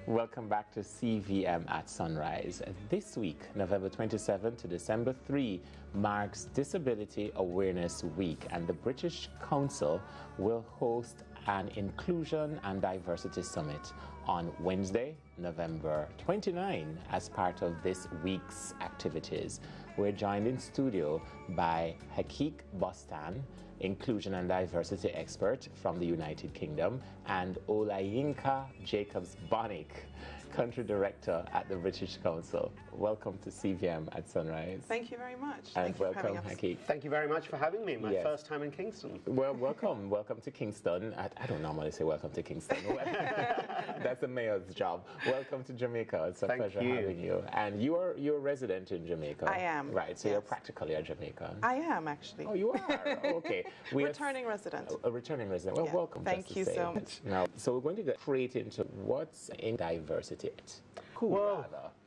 Welcome back to CVM at Sunrise. This week, November 27 to December 3, marks Disability Awareness Week, and the British Council will host an Inclusion and Diversity Summit on Wednesday, November 29, as part of this week's activities. We're joined in studio by Haqeeq Bostan, Inclusion and Diversity expert from the United Kingdom, and Olayinka Jacobs-Bonnick, Country Director at the British Council. Welcome to CVM at Sunrise. Thank you very much. And welcome, Haqeeq. Thank you very much for having me. My first time in Kingston. Well, welcome. Welcome to Kingston. I don't normally say welcome to Kingston. That's the mayor's job. Welcome to Jamaica. It's a pleasure having you. And you're a resident in Jamaica. I am. Right, so you're practically a Jamaican. I am, actually. Oh, you are? Okay. Returning resident. A returning resident. Well, welcome. Thank you so much. Now, so we're going to get straight into what's in diversity.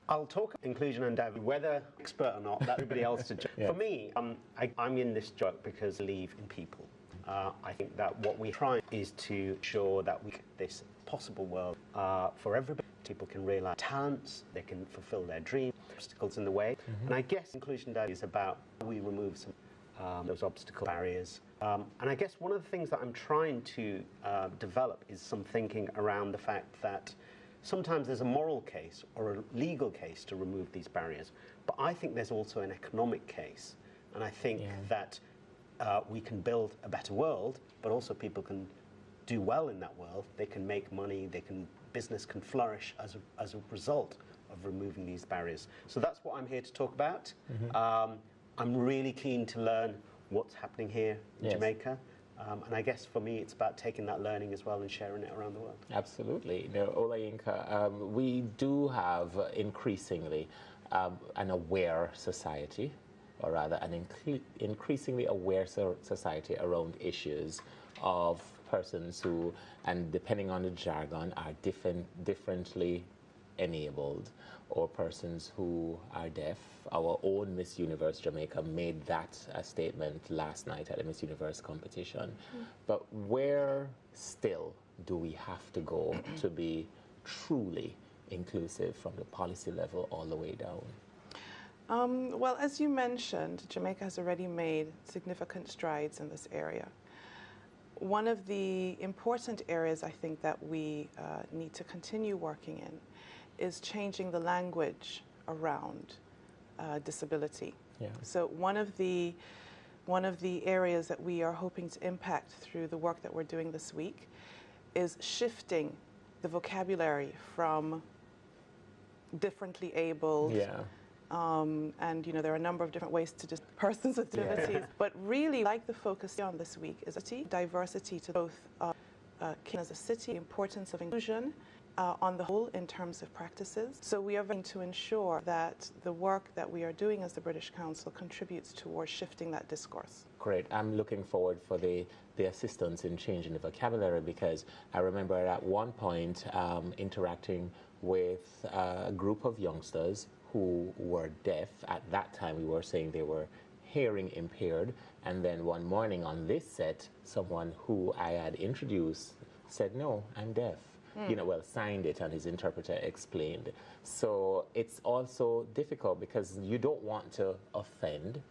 I'll talk inclusion and diversity, whether expert or not, that everybody else to judge. For me, I'm in this job because I believe in people. I think that what we try is to ensure that we get this possible world for everybody. People can realize talents, they can fulfill their dreams, obstacles in the way. And I guess inclusion and diversity is about how we remove some those obstacle barriers. And I guess one of the things that I'm trying to develop is some thinking around the fact that sometimes there's a moral case or a legal case to remove these barriers, but I think there's also an economic case. And I think that we can build a better world, but also people can do well in that world. They can make money, business can flourish as a result of removing these barriers. So that's what I'm here to talk about. I'm really keen to learn what's happening here in Jamaica. And I guess for me, it's about taking that learning as well and sharing it around the world. Absolutely. Now, Olayinka, we do have increasingly an aware society, or rather an increasingly aware society around issues of persons who, and depending on the jargon, are differently enabled, or persons who are deaf. Our own Miss Universe Jamaica made that a statement last night at the Miss Universe competition. But where still do we have to go to be truly inclusive from the policy level all the way down? Well, as you mentioned, Jamaica has already made significant strides in this area. One of the important areas I think that we need to continue working in is changing the language around disability. So one of the areas that we are hoping to impact through the work that we're doing this week is shifting the vocabulary from differently abled. And there are a number of different ways to just persons with disabilities, but really like the focus on this week is diversity to both Kingston as a city, the importance of inclusion on the whole in terms of practices. So we are going to ensure that the work that we are doing as the British Council contributes towards shifting that discourse. Great. I'm looking forward for the assistance in changing the vocabulary, because I remember at one point interacting with a group of youngsters who were deaf. At that time, we were saying they were hearing impaired. And then one morning on this set, someone who I had introduced said, "No, I'm deaf." Signed it, and his interpreter explained. So it's also difficult because you don't want to offend.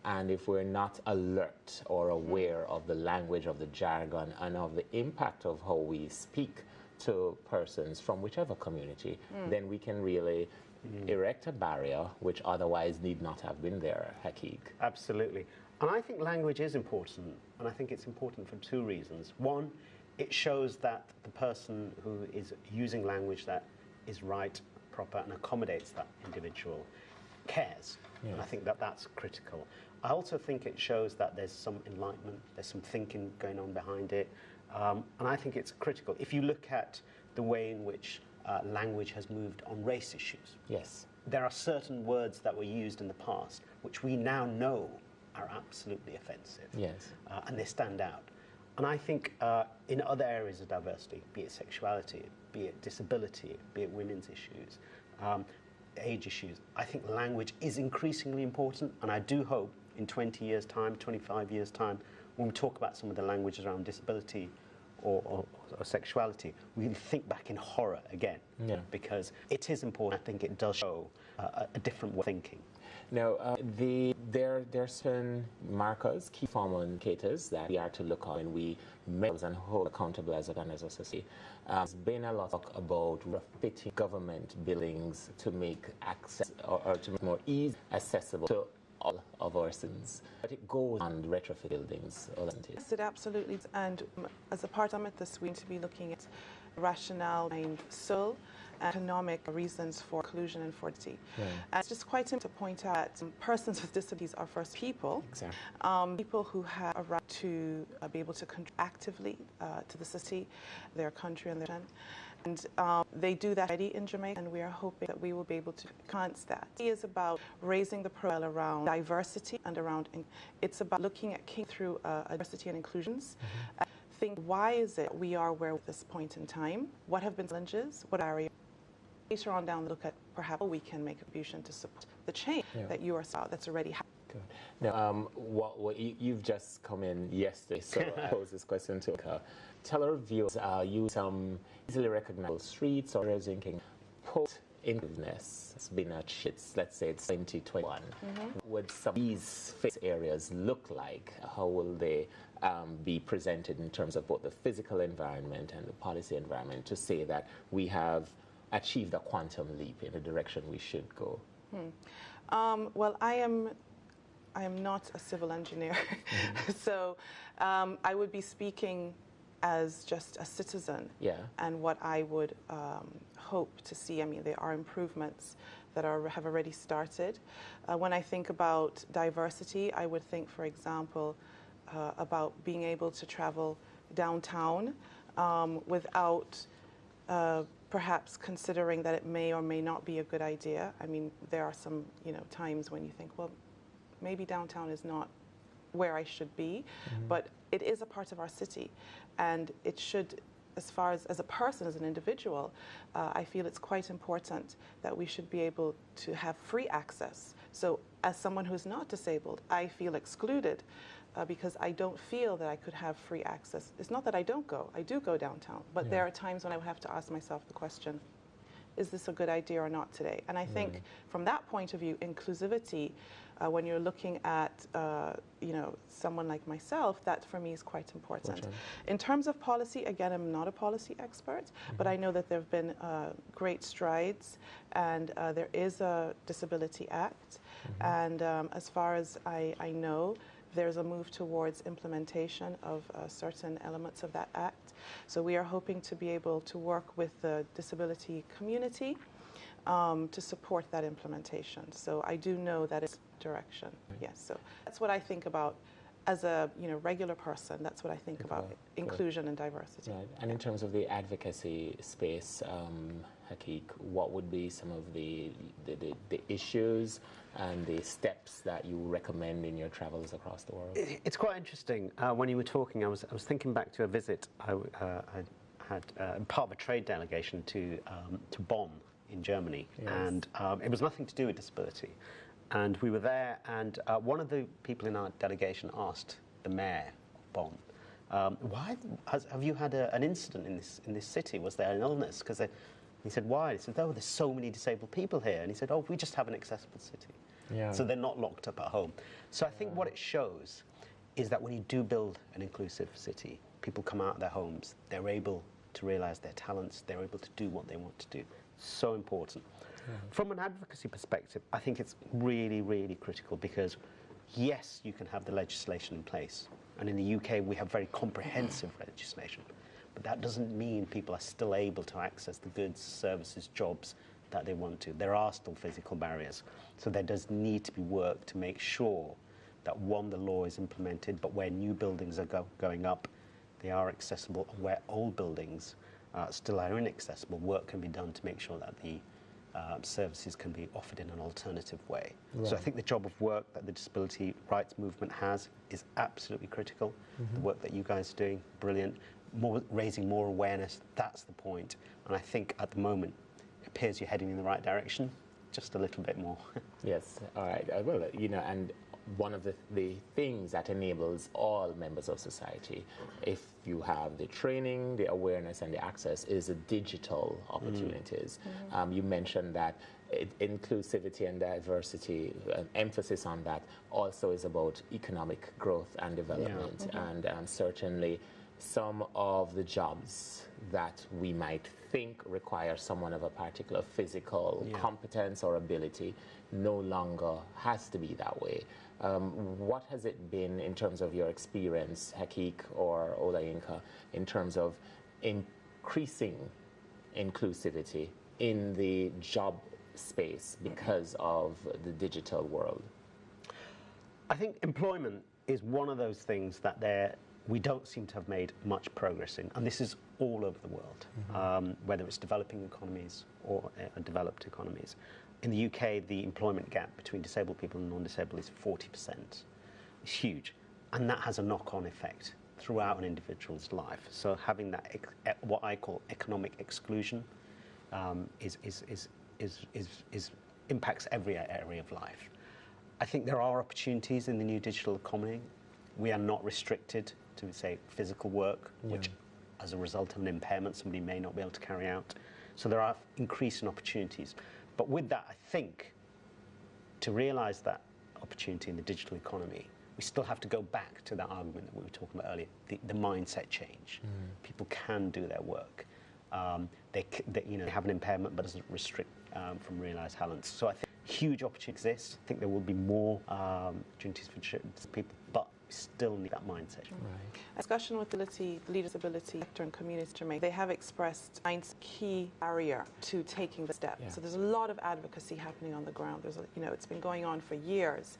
And if we're not alert or aware of the language, of the jargon, and of the impact of how we speak to persons from whichever community, then we can really erect a barrier which otherwise need not have been there, Haqeeq. Absolutely. And I think language is important, and I think it's important for two reasons. One, it shows that the person who is using language that is right, proper, and accommodates that individual cares. And I think that that's critical. I also think it shows that there's some enlightenment, there's some thinking going on behind it. And I think it's critical. If you look at the way in which language has moved on race issues. There are certain words that were used in the past which we now know are absolutely offensive. And they stand out. And I think in other areas of diversity, be it sexuality, be it disability, be it women's issues, age issues, I think language is increasingly important. And I do hope in 20 years' time, 25 years' time, when we talk about some of the languages around disability, or sexuality, we think back in horror again. Yeah. Because it is important. I think it does show a different way of thinking. Now, there are certain markers, key formal indicators that we are to look on when we make and hold accountable as a society. There's been a lot of talk about refitting government buildings to make access or to make more easy accessible to all of our citizens. But it goes on retrofit buildings, Yes, it absolutely is. And as a part of it this week, to be looking at rationale behind social and economic reasons for inclusion and for diversity. Yeah. And it's just quite important to point out persons with disabilities are first people. Exactly. People who have a right to be able to contribute actively to the city, their country, and their nation. And they do that already in Jamaica, and we are hoping that we will be able to enhance that. It is about raising the profile around diversity and around, it's about looking at King through diversity and inclusions. Think, why is it we are where at this point in time? What have been challenges? What areas? Later on down, look at perhaps how we can make a contribution to support the change that you are saw that's already happening. Good. Now, you've just come in yesterday, so I pose this question to Olayinka. Tell our viewers, use some easily recognizable streets or areas in post-inclusiveness. It's been achieved, let's say it's 2021. What some of these face areas look like? How will they be presented in terms of both the physical environment and the policy environment to say that we have achieved a quantum leap in the direction we should go? Well, I am not a civil engineer, so I would be speaking as just a citizen, and what I would hope to see. I mean, there are improvements that have already started. When I think about diversity, I would think, for example, about being able to travel downtown without perhaps considering that it may or may not be a good idea. I mean, there are some times when you think, well, maybe downtown is not where I should be, but it is a part of our city, and it should, as far as a person, as an individual, I feel it's quite important that we should be able to have free access. So as someone who's not disabled, I feel excluded because I don't feel that I could have free access. It's not that I don't go, I do go downtown, but there are times when I would have to ask myself the question, is this a good idea or not today? And I think from that point of view, inclusivity, when you're looking at someone like myself, that for me is quite important. In terms of policy, again, I'm not a policy expert, but I know that there have been great strides, and there is a Disability Act, and as far as I know, there's a move towards implementation of certain elements of that act. So we are hoping to be able to work with the disability community to support that implementation. So I do know that it's direction. Yes. So that's what I think about as a regular person. That's what I think about inclusion and diversity. Right. And in terms of the advocacy space, Haqeeq, what would be some of the issues and the steps that you recommend in your travels across the world? It's quite interesting. When you were talking, I was thinking back to a visit I had part of a trade delegation to Bonn in Germany, and it was nothing to do with disability. And we were there, and one of the people in our delegation asked the mayor of Bonn, "Why have you had an incident in this city? Was there an illness?" Because he said, "Why?" He said, "Oh, there's so many disabled people here." And he said, "Oh, we just have an accessible city." So they're not locked up at home. So I think what it shows is that when you do build an inclusive city, people come out of their homes, they're able to realize their talents, they're able to do what they want to do. So important. From an advocacy perspective, I think it's really, really critical because, yes, you can have the legislation in place. And in the UK, we have very comprehensive legislation. But that doesn't mean people are still able to access the goods, services, jobs that they want to. There are still physical barriers. So there does need to be work to make sure that, one, the law is implemented, but where new buildings are going up, they are accessible. And where old buildings still are inaccessible, work can be done to make sure that the services can be offered in an alternative way. So I think the job of work that the disability rights movement has is absolutely critical. The work that you guys are doing, brilliant. Raising more awareness, that's the point. And I think at the moment, it appears you're heading in the right direction, just a little bit more. Yes, all right. Well, and one of the things that enables all members of society, if you have the training, the awareness, and the access, is the digital opportunities. You mentioned that inclusivity and diversity, emphasis on that also is about economic growth and development. And certainly some of the jobs that we might think require someone of a particular physical competence or ability no longer has to be that way. What has it been in terms of your experience, Haqeeq or Olayinka, in terms of increasing inclusivity in the job space because of the digital world? I think employment is one of those things that we don't seem to have made much progress in, and this is all over the world, whether it's developing economies or developed economies. In the UK, the employment gap between disabled people and non-disabled is 40%. It's huge, and that has a knock-on effect throughout an individual's life. So having that, what I call economic exclusion, impacts every area of life. I think there are opportunities in the new digital economy. We are not restricted to, say, physical work, which as a result of an impairment somebody may not be able to carry out. So there are increasing opportunities. But with that, I think to realise that opportunity in the digital economy, we still have to go back to that argument that we were talking about earlier, the mindset change. People can do their work. They have an impairment, but doesn't restrict from realised talents. So I think huge opportunities exist. I think there will be more opportunities for people, but we still need that mindset. Right. Discussion with the leaders' ability sector and communities in Jamaica, they have expressed a key barrier to taking the step. So there's a lot of advocacy happening on the ground. It's been going on for years.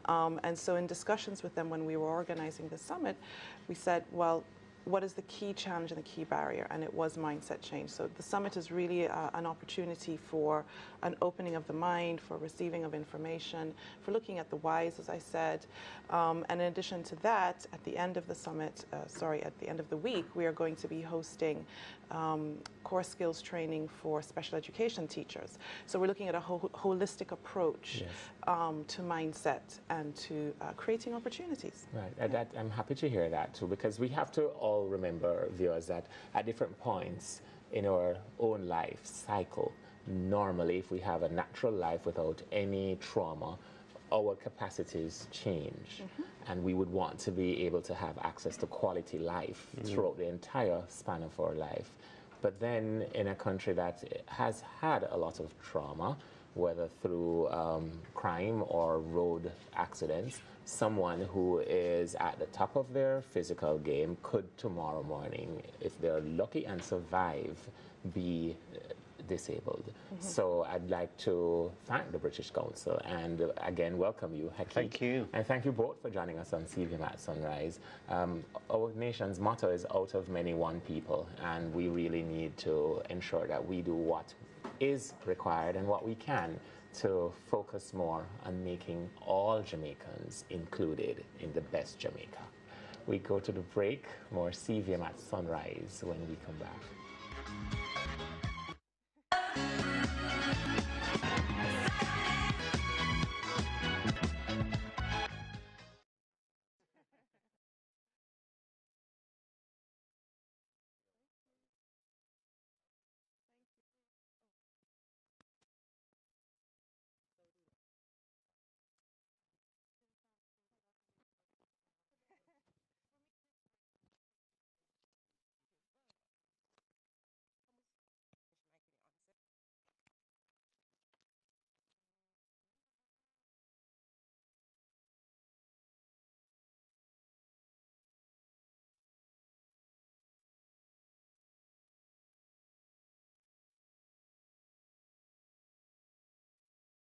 And so in discussions with them when we were organizing the summit, we said, well, what is the key challenge and the key barrier? And it was mindset change. So the summit is really an opportunity for an opening of the mind, for receiving of information, for looking at the whys, as I said. And in addition to that, at the end of the summit, at the end of the week, we are going to be hosting core skills training for special education teachers. So we're looking at a holistic approach to mindset and to creating opportunities. Right, I'm happy to hear that too, because we have to all remember, viewers, that at different points in our own life cycle, normally if we have a natural life without any trauma, our capacities change, and we would want to be able to have access to quality life throughout the entire span of our life. But then in a country that has had a lot of trauma, whether through crime or road accidents, someone who is at the top of their physical game could tomorrow morning, if they're lucky and survive, be disabled. So I'd like to thank the British Council and again welcome you, Haqeeq. Thank you. And thank you both for joining us on CVM at Sunrise. Our nation's motto is out of many, one people, and we really need to ensure that we do what is required and what we can to focus more on making all Jamaicans included in the best Jamaica. We go to the break, more CVM at Sunrise when we come back.